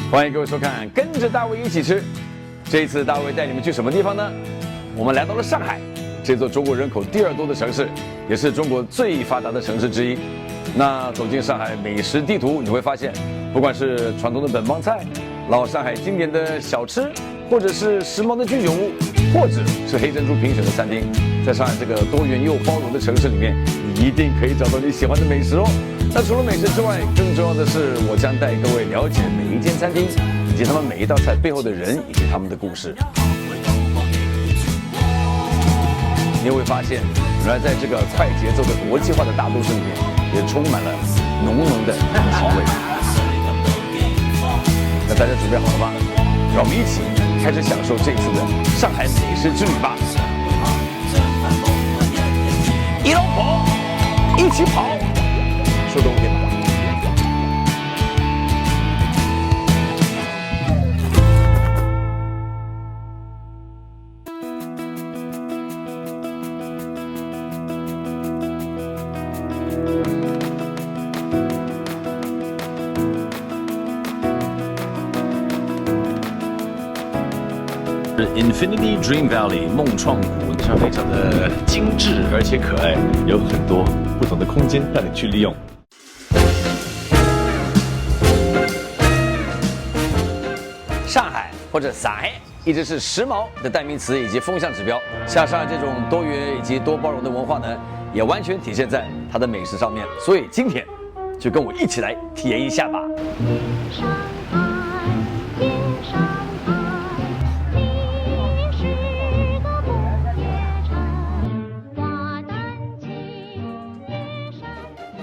欢迎各位收看，跟着大卫一起吃。这一次大卫带你们去什么地方呢？我们来到了上海，这座中国人口第2多的城市，也是中国最发达的城市之一。那走进上海美食地图，你会发现，不管是传统的本帮菜、老上海经典的小吃，或者是时髦的居酒屋，或者是黑珍珠评选的餐厅，在上海这个多元又包容的城市里面，你一定可以找到你喜欢的美食哦。那除了美食之外，更重要的是，我将带各位了解每一间餐厅，以及他们每一道菜背后的人以及他们的故事。你会发现，原来在这个快节奏的国际化的大都市里面，也充满了浓浓的中华味。那大家准备好了吗？让我们一起开始享受这次的上海美食之旅吧！一老婆，一起跑，说都 OK 吧。Infinity Dream Valley 梦创谷，它非常的精致而且可爱，有很多不同的空间让你去利用。上海或者上海一直是时髦的代名词以及风向指标，像上海这种多元以及多包容的文化呢，也完全体现在它的美食上面。所以今天就跟我一起来体验一下吧。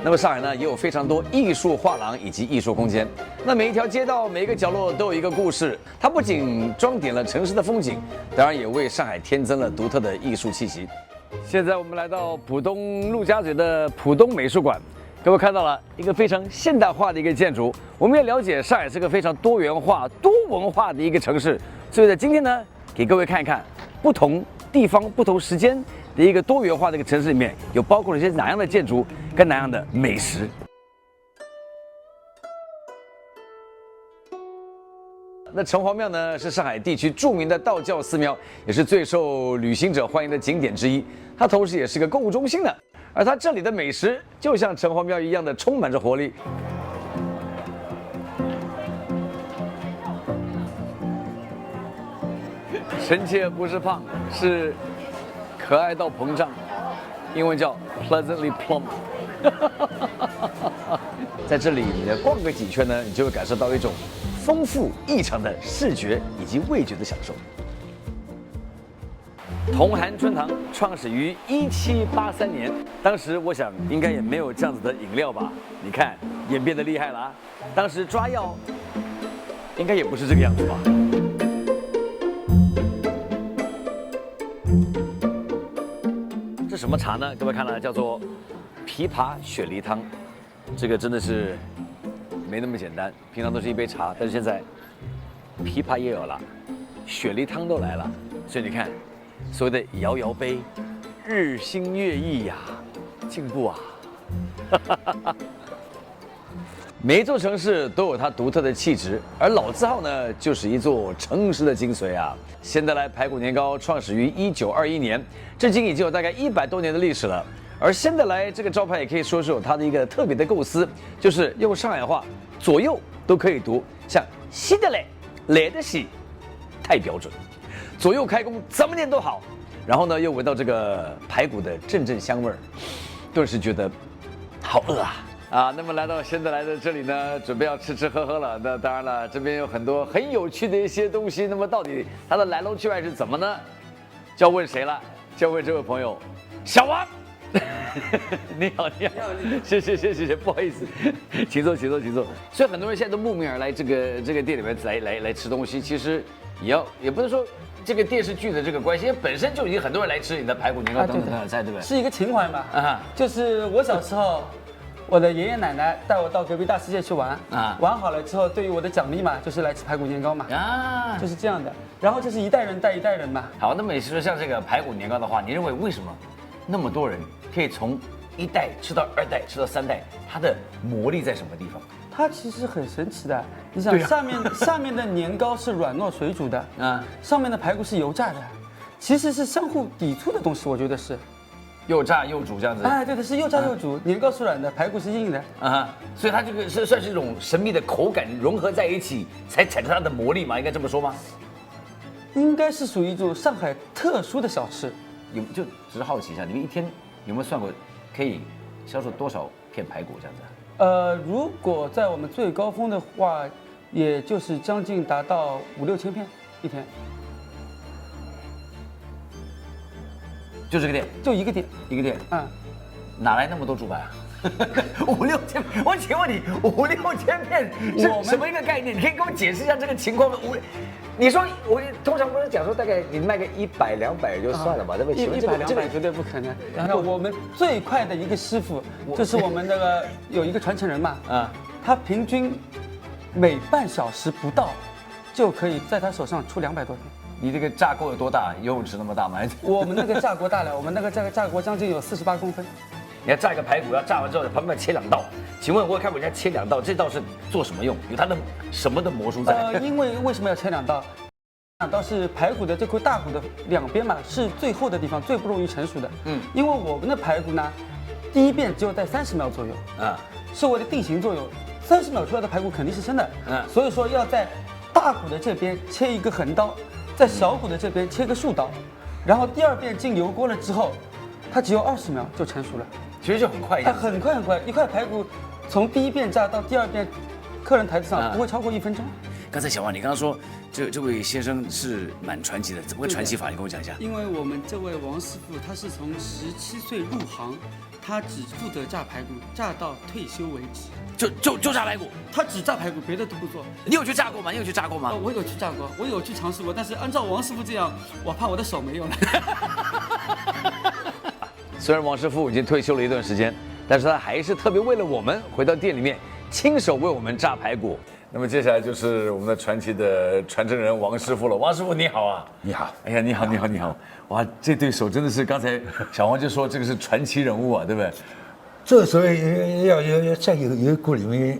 那么上海呢，也有非常多艺术画廊以及艺术空间。那每一条街道、每一个角落都有一个故事，它不仅装点了城市的风景，当然也为上海添增了独特的艺术气息。现在我们来到浦东陆家嘴的浦东美术馆，各位看到了一个非常现代化的一个建筑。我们也了解上海是个非常多元化、多文化的一个城市，所以在今天呢，给各位看一看不同地方、不同时间的一个多元化的一个城市里面，有包括了一些哪样的建筑跟哪样的美食。那城隍庙呢，是上海地区著名的道教寺庙，也是最受旅行者欢迎的景点之一。它同时也是个购物中心呢，而它这里的美食就像城隍庙一样的充满着活力。臣妾不是胖，是可爱到膨胀，英文叫 pleasantly plump。在这里，你逛个几圈呢，你就会感受到一种丰富异常的视觉以及味觉的享受。同涵春堂创始于1783年，当时我想应该也没有这样子的饮料吧？你看演变得厉害了啊！当时抓药应该也不是这个样子吧？这什么茶呢？各位看了，叫做枇杷雪梨汤。这个真的是没那么简单，平常都是一杯茶，但是现在枇杷也有了，雪梨汤都来了，所以你看，所谓的摇摇杯，日新月异呀，进步啊！每一座城市都有它独特的气质，而老字号呢，就是一座城市的精髓啊。仙得来排骨年糕创始于1921年，至今已经有大概100多年的历史了。而仙得来这个招牌也可以说是有它的一个特别的构思，就是用上海话左右都可以读，像西得来、来得西，太标准，左右开弓怎么念都好。然后呢，又闻到这个排骨的阵阵香味儿，顿时觉得好饿啊！那么来到仙得来的这里呢，准备要吃吃喝喝了。那当然了，这边有很多很有趣的一些东西。那么到底它的来龙去脉是怎么呢？就要问谁了？就要问这位朋友，小王。你好，你好，谢谢，不好意思，请坐。所以很多人现在都慕名而来这个店里面来吃东西，其实也不能说这个电视剧的这个关系，因为本身就已经很多人来吃你的排骨年糕等等的菜，对不对？是一个情怀嘛。就是我小时候，我的爷爷奶奶带我到隔壁大世界去玩玩好了之后，对于我的奖励嘛，就是来吃排骨年糕嘛。就是这样的。然后就是一代人带一代人嘛。好，那么你说像这个排骨年糕的话，你认为为什么那么多人可以从1代吃到2代，吃到3代，它的魔力在什么地方？它其实很神奇的。你想，下面的年糕是软糯水煮的，上面的排骨是油炸的，其实是相互抵触的东西，我觉得是。又炸又煮这样子。哎，对的，是又炸又煮，年糕是软的，排骨是硬的。所以它这个是算是一种神秘的口感融合在一起，才产生它的魔力嘛？应该这么说吗？应该是属于一种上海特殊的小吃。就只是好奇一下，你们一天有没有算过，可以销售多少片排骨这样子？如果在我们最高峰的话，也就是将近达到5、6千片一天。就这个店，就一个店，一个店，哪来那么多猪排啊？5、6千，我请问你，5、6千片是什么一个概念？你可以给我解释一下这个情况吗？你说我通常不是讲说大概你卖个100、200就算了吧，对不对？100、200绝对不可能。然后我们最快的一个师傅，就是我们那个有一个传承人嘛，他平均每半小时不到，就可以在他手上出200多片。你这个炸锅有多大？游泳池那么大吗？我们那个炸锅大了，我们那个炸锅将近有48公分。你要炸一个排骨，要炸完之后旁边切2道。请问我看过人家切2道，这道是做什么用？有它的什么的魔术在？因为为什么要切2道？2道是排骨的这块大骨的两边嘛，是最厚的地方，最不容易成熟的。因为我们的排骨呢，第一遍只有在30秒左右，是为了定型作用。30秒出来的排骨肯定是生的，所以说要在大骨的这边切一个横刀。在小骨的这边切个竖刀，然后第2遍进油锅了之后，它只有20秒就成熟了，其实就很快一样。很快很快，一块排骨从第1遍炸到第2遍客人台子上不会超过1分钟。刚才小王，你刚刚说这位先生是蛮传奇的，怎么个传奇法？你跟我讲一下。因为我们这位王师傅他是从17岁入行，他只负责炸排骨，炸到退休为止。就炸排骨，他只炸排骨，别的都不做。你有去炸过吗？我有去炸过，我有去尝试过，但是按照王师傅这样，我怕我的手没有了。虽然王师傅已经退休了一段时间，但是他还是特别为了我们回到店里面，亲手为我们炸排骨。那么接下来就是我们的传奇的传承人王师傅了。王师傅你好啊！你好。哎呀，你好！哇，这对手真的是，刚才小王就说这个是传奇人物啊，对不对？这个时候要在油锅里面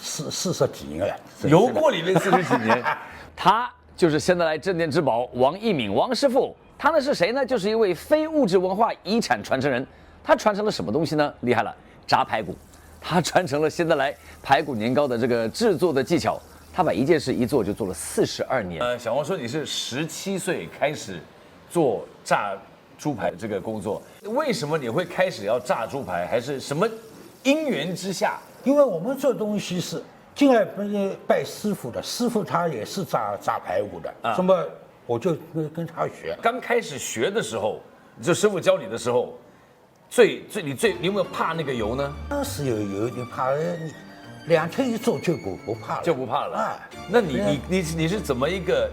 40几年了。油锅里面40几年，他就是现在来镇店之宝王一敏王师傅。他呢是谁呢？就是一位非物质文化遗产传承人。他传承了什么东西呢？厉害了，炸排骨。他传承了现在来排骨年糕的这个制作的技巧。他把一件事一做就做了42年。小王说你是17岁开始做炸猪排这个工作，为什么你会开始要炸猪排？还是什么因缘之下？因为我们做东西是进来拜师傅的，师傅他也是炸排骨的，那么我就跟他学。刚开始学的时候，就师傅教你的时候，你有没有怕那个油呢？当时有一点怕，2天一做就不怕了，就不怕了。那你是怎么一个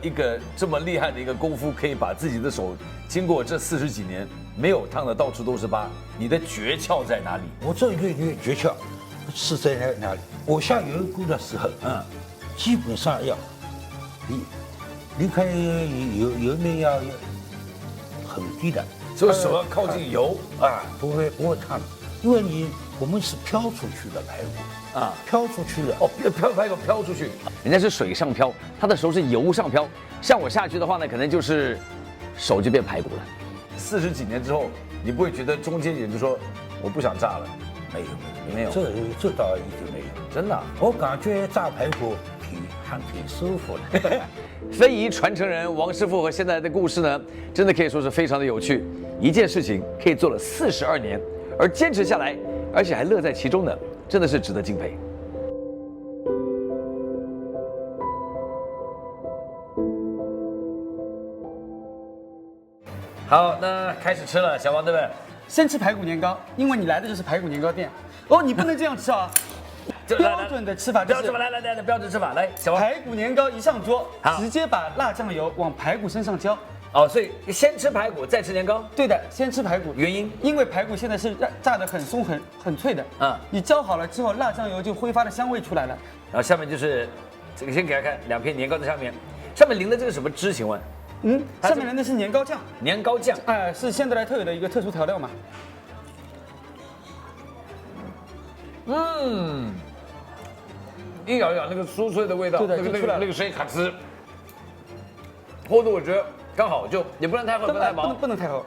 这么厉害的一个功夫，可以把自己的手经过这40几年没有烫的到处都是疤？你的诀窍在哪里？我这个诀窍是在哪里？我下油锅的时候，基本上要离开油面要很低的，这个手要靠近油不会烫，因为我们是飘出去的排骨飘出去的排骨飘出去，人家是水上漂，他的手是油上漂。像我下去的话呢，可能就是手就变排骨了。40几年之后，你不会觉得中间也就说我不想炸了？没有，这倒已经没有，真的。我感觉炸排骨还挺舒服的。非遗传承人王师傅和现在的故事呢，真的可以说是非常的有趣。一件事情可以做了42年，而坚持下来，而且还乐在其中呢，真的是值得敬佩。好，那开始吃了，小王对不对？先吃排骨年糕，因为你来的就是排骨年糕店。你不能这样吃啊！标准的吃法就是来，标准吃法来，小王。排骨年糕一上桌，直接把辣酱油往排骨身上浇。所以先吃排骨，再吃年糕。对的，先吃排骨。原因？因为排骨现在是炸得很松很脆的。你浇好了之后，辣酱油就挥发的香味出来了。然后下面就是这个，先给大家看2片年糕在上面，上面淋的这个什么汁？请问？上面淋的是年糕酱。年糕酱，是现在来特有的一个特殊调料嘛。一咬一咬那个酥脆的味道，对的就出来了那个声音卡吃，厚度我觉得刚好，就也不能太厚，不能太薄，不能太厚。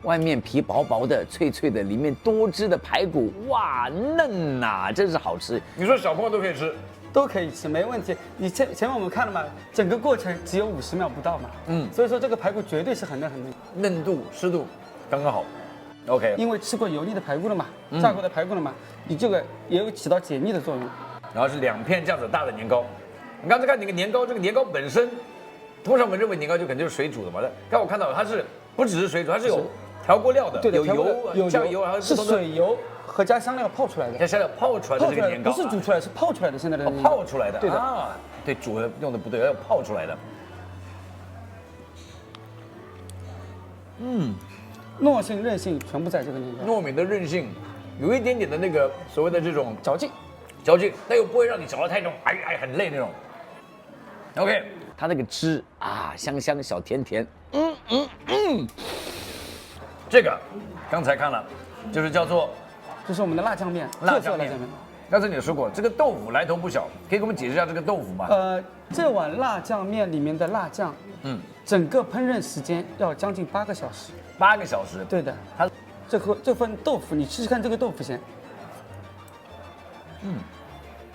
外面皮薄薄的、脆脆的，里面多汁的排骨，哇，嫩呐，真是好吃。你说小朋友都可以吃，都可以吃，没问题。你前面我们看了嘛，整个过程只有50秒不到嘛，所以说这个排骨绝对是很嫩很嫩，嫩度、湿度刚刚好。OK，因为吃过油腻的排骨了嘛，炸过的排骨了嘛，你这个也有起到解腻的作用。然后是2片这样子大的年糕，你刚才看那个年糕，这个年糕本身，通常我们认为年糕就肯定就是水煮的嘛，刚我看到它是不只是水煮，它是有调过料的，对的，有油、有酱油，然后是水油和加香料泡出来的。加香料泡出来的这个年糕，不是煮出来，是泡出来的。现在的泡出来的，对的啊，对，煮的用的不对，要泡出来的。糯性、韧性全部在这个年糕。糯米的韧性，有一点点的那个所谓的这种嚼劲，但又不会让你嚼得太重，很累那种。OK， 它那个汁啊，香香小甜甜，这个刚才看了，就是叫做这是我们的辣酱面，辣酱面。刚才你说过，这个豆腐来头不小，可以给我们解释一下这个豆腐吗？这碗辣酱面里面的辣酱，整个烹饪时间要将近8个小时。8个小时。对的，它这份豆腐，你试试看这个豆腐先，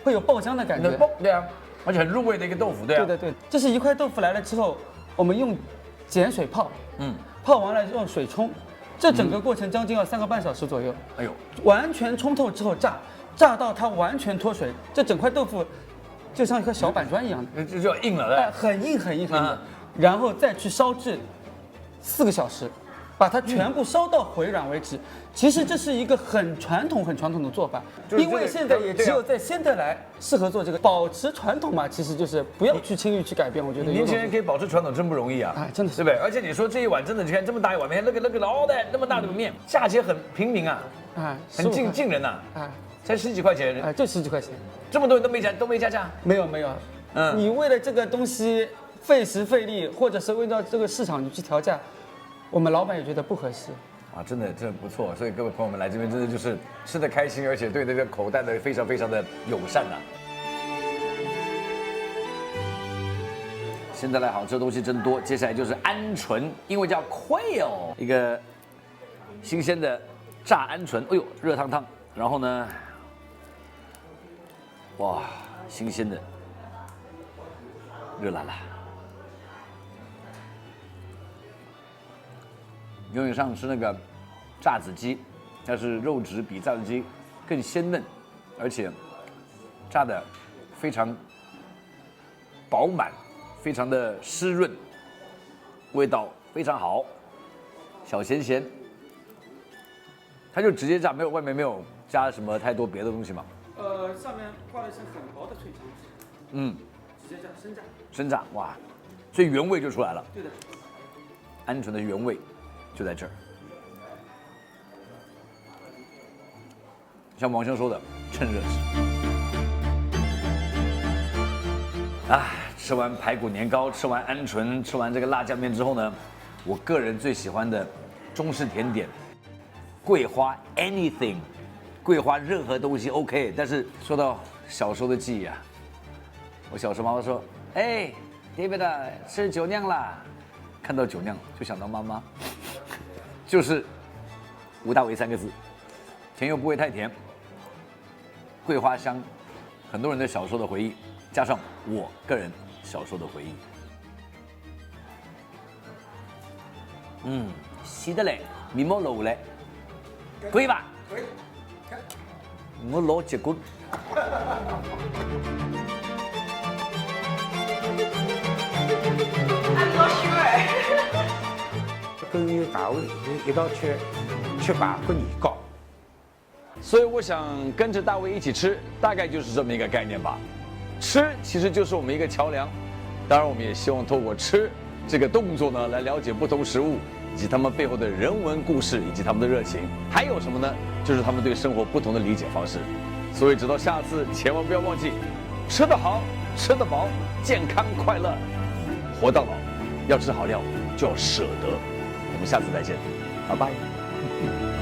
会有爆浆的感觉。对啊，而且很入味的一个豆腐，对啊。对，这是一块豆腐来了之后，我们用碱水泡，泡完了用水冲，这整个过程将近要3个半小时左右。哎呦，完全冲透之后炸到它完全脱水，这整块豆腐就像一颗小板砖一样的，这就要硬了，对。很硬的，然后再去烧制4个小时，把它全部烧到回软为止。其实这是一个很传统的做法，因为现在也只有在仙得来适合做这个，保持传统嘛，其实就是不要去轻易去改变。我觉得年轻人可以保持传统真不容易啊，真的是，对不对？而且你说这一碗真的，你看这么大一碗面，那个老的那么大的面，价钱很平民啊，很近人呐，才10几块钱，就10几块钱，这么多人都没加价，没有，你为了这个东西费时费力，或者是为了这个市场你去调价，我们老板也觉得不合适。真的不错，所以各位朋友们来这边真的就是吃得开心，而且对这个口袋的非常的友善呐。现在来好吃的东西真多，接下来就是鹌鹑，因为叫 quail， 一个新鲜的炸鹌鹑，哎呦，热烫烫，然后呢，哇，新鲜的，热辣辣。永远上吃那个炸子鸡，但是肉质比炸子鸡更鲜嫩，而且炸的非常饱满，非常的湿润，味道非常好，小咸咸。它就直接炸，外面没有加什么太多别的东西嘛。上面挂了一层很薄的脆肠，直接炸生炸。生炸，哇，所以原味就出来了。对的，鹌鹑的原味就在这儿。像王生说的，趁热吃。吃完排骨年糕，吃完鹌鹑，吃完这个辣酱面之后呢，我个人最喜欢的中式甜点，桂花 anything， 桂花任何东西 OK。但是说到小时候的记忆啊，我小时候妈妈说，David 吃酒酿啦，看到酒酿就想到妈妈，就是吴大维3个字，甜又不会太甜，桂花香，很多人的小时候的回忆，加上我个人小时候的回忆。洗得来，面膜落下来，可以吧？可以。我攞结棍。I'm not sure。跟有大碗一道吃排骨年糕。所以我想跟着大卫一起吃，大概就是这么一个概念吧。吃其实就是我们一个桥梁，当然我们也希望透过吃这个动作呢，来了解不同食物以及他们背后的人文故事以及他们的热情。还有什么呢？就是他们对生活不同的理解方式。所以直到下次，千万不要忘记，吃得好，吃得饱，健康快乐，活到老。要吃好料，就要舍得。我们下次再见，拜拜。